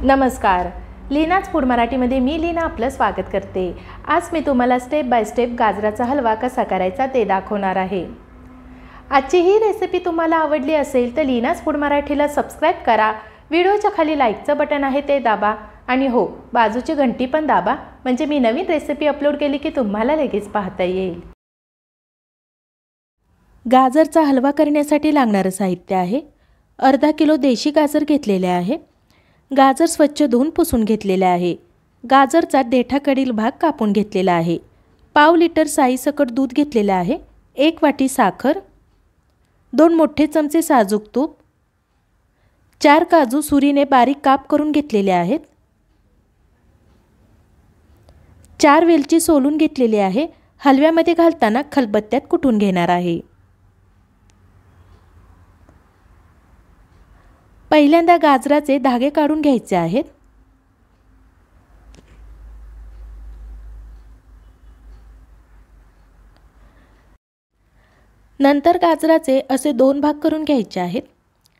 नमस्कार, लीनाच फूड मराठीमध्ये मी लीना आपलं स्वागत करते। आज मी तुम्हाला स्टेप बाय स्टेप गाजराचा हलवा कसा करायचा ते दाखवणार आहे। आजची ही रेसिपी तुम्हाला आवडली असेल तर लीनाच फूड मराठीला सबस्क्राइब करा, व्हिडिओच्या खाली लाईकचं बटन आहे ते दाबा आणि हो, बाजूची घंटी पण दाबा, म्हणजे मी नवीन रेसिपी अपलोड केली की तुम्हाला लगेच पाहता येईल। गाजरचा हलवा करण्यासाठी लागणारे साहित्य आहे। अर्धा किलो देशी गाजर घेतलेले आहे। गाजर स्वच्छ धुवून पुसून घेतलेले आहे। गाजरचा देठाकडील भाग कापून घेतलेला आहे। पाव लिटर साईसकट दूध घेतलेले आहे। 1 वाटी साखर, 2 मोठे चमचे साजूक तूप, 4 काजू सुरीने बारीक काप करून घेतलेले आहेत। 4 वेलची सोलून घेतलेली आहे। हलव्यामध्ये घालताना खलबत्त्यात कुटून घेणार आहे। पहिल्यांदा गाजराचे धागे काढून घ्यायचे आहेत। नंतर गाजराचे असे 2 भाग करून घ्यायचे आहेत।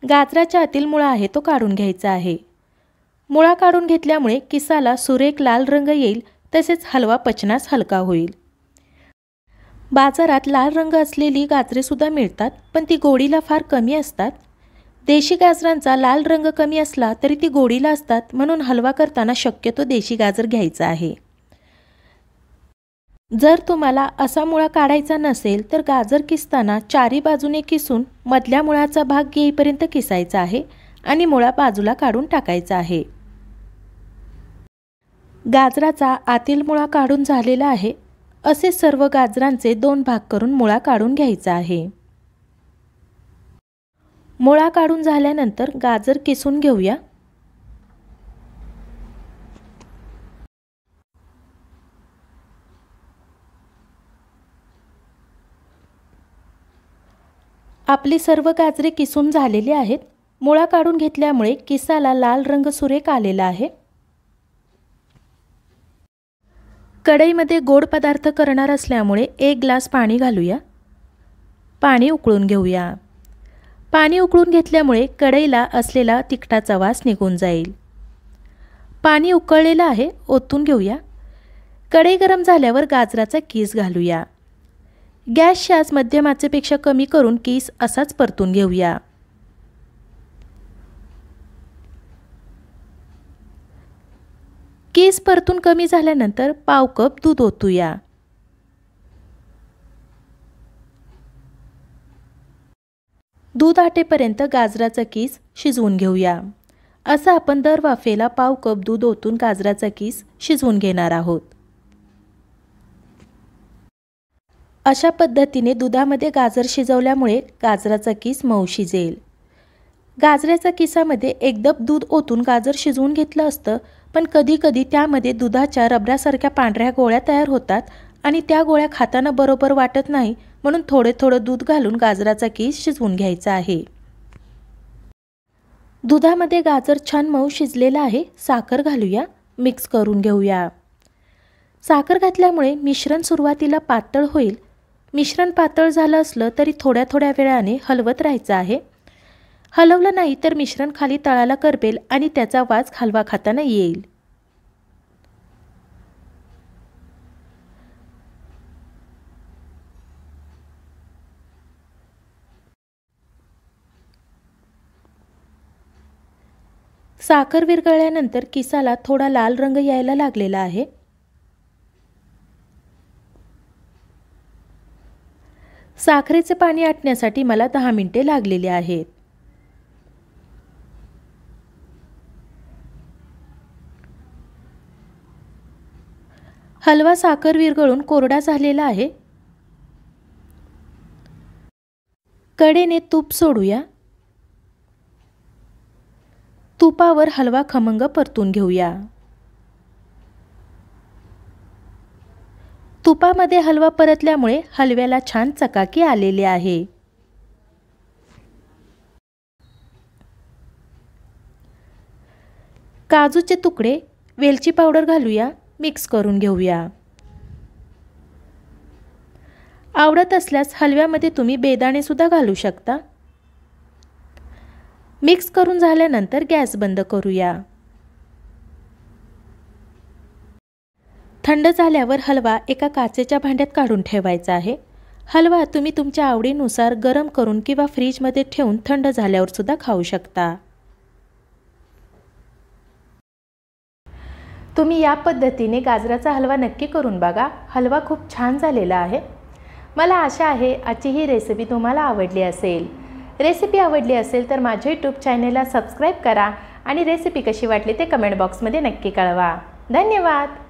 गाजराच्या आतील मुळा आहे तो काढून घ्यायचा आहे। मुळा काढून घेतल्यामुळे किसाला सुरेख लाल रंग येईल, तसेच हलवा पचनास हलका होईल। बाजारात लाल रंग असलेली गाजरे सुद्धा मिळतात, पण ती गोडीला फार कमी असतात। देशी गाजरांचा लाल रंग कमी असला तरी ती गोडीला असतात, म्हणून हलवा करताना शक्यतो देशी गाजर घ्यायचा आहे। जर तुम्हाला असा मुळा काढायचा नसेल तर गाजर किसताना चारी बाजूने किसून मधल्या मुळाचा भाग येईपर्यंत किसायचा आहे आणि मुळा बाजूला काढून टाकायचा आहे। गाजराचा आतील मुळा काढून झालेला आहे। असे सर्व गाजरांचे 2 भाग करून मुळा काढून घ्यायचा आहे। मुळा काढून झाल्यानंतर गाजर किसून घेऊया। आपली सर्व गाजरे किसून झालेली आहेत। मुळा काढून घेतल्यामुळे किसाला लाल रंग सुरेख आलेला आहे। कढईमध्ये गोड पदार्थ करणार असल्यामुळे 1 ग्लास पाणी घालूया। पाणी उकळून घेऊया। पाणी उकळून घेतल्यामुळे कढईला असलेला तिखटाचा वास निघून जाईल। पाणी उकळलेलं आहे, ओतून घेऊया। कढई गरम झाल्यावर गाजराचा कीस घालूया। गॅसची आच मध्यम आचेपेक्षा कमी करून कीस असाच परतून घेऊया। कीस परतून कमी झाल्यानंतर पाव कप दूध ओतूया। दूध आटेपर्यंत गाजराचा कीस शिजवून घेऊया। असं आपण दर वाफेला पाव कप दूध ओतून गाजराचा कीस शिजवून घेणार आहोत। अशा पद्धतीने दुधामध्ये गाजर शिजवल्यामुळे गाजराचा कीस मऊ शिजेल। गाजराच्या किसामध्ये एकदम दूध ओतून गाजर शिजवून घेतलं असतं, पण कधी-कधी त्यामध्ये दुधाच्या रबरासारख्या पांढऱ्या गोळ्या तयार होतात आणि त्या गोळ्या खाताना बरोबर वाटत नाही, म्हणून थोडं दूध घालून गाजराचा कीस शिजवून घ्यायचा आहे। दुधामध्ये गाजर छान मऊ शिजलेला आहे। साखर घालूया, मिक्स करून घेऊया। साखर घातल्यामुळे मिश्रण सुरुवातीला पातळ होईल। मिश्रण पातळ झालं असलं तरी थोड्या वेळाने हलवत राहायचं आहे। हलवलं नाही तर मिश्रण खाली तळाला करपेल आणि त्याचा वास हलवा खाताना येईल। साखर विरघळल्यानंतर किसाला थोडा लाल रंग यायला लागलेला आहे। साखरेचे पाणी आटण्यासाठी मला 10 मिनिटे लागलेली आहेत। हलवा साखर विरघळून कोरडा झालेला आहे। कढईने तूप सोडूया। तुपावर हलवा खमंग परतून घेऊया। तुपामध्ये हलवा परतल्यामुळे हलव्याला छान चकाकी आलेली आहे। काजूचे तुकडे, वेलची पावडर घालूया, मिक्स करून घेऊया। आवडत असल्यास हलव्यामध्ये तुम्ही बेदाणे सुद्धा घालू शकता। मिक्स करून झाल्यानंतर गॅस बंद करूया। थंड झाल्यावर हलवा एका काचेच्या भांड्यात काढून ठेवायचा आहे। हलवा तुम्ही तुमच्या आवडीनुसार गरम करून किंवा फ्रीजमध्ये ठेवून थंड झाल्यावर सुद्धा खाऊ शकता। तुम्ही या पद्धतीने गाजराचा हलवा नक्की करून बघा। हलवा खूप छान झालेला आहे। मला आशा आहे आजची ही रेसिपी तुम्हाला आवडली असेल। रेसिपी आवडली असेल तर माझ्या यूट्यूब चॅनेलला सबस्क्राईब करा आणि रेसिपी कशी वाटली ते कमेंट बॉक्समध्ये नक्की कळवा। धन्यवाद।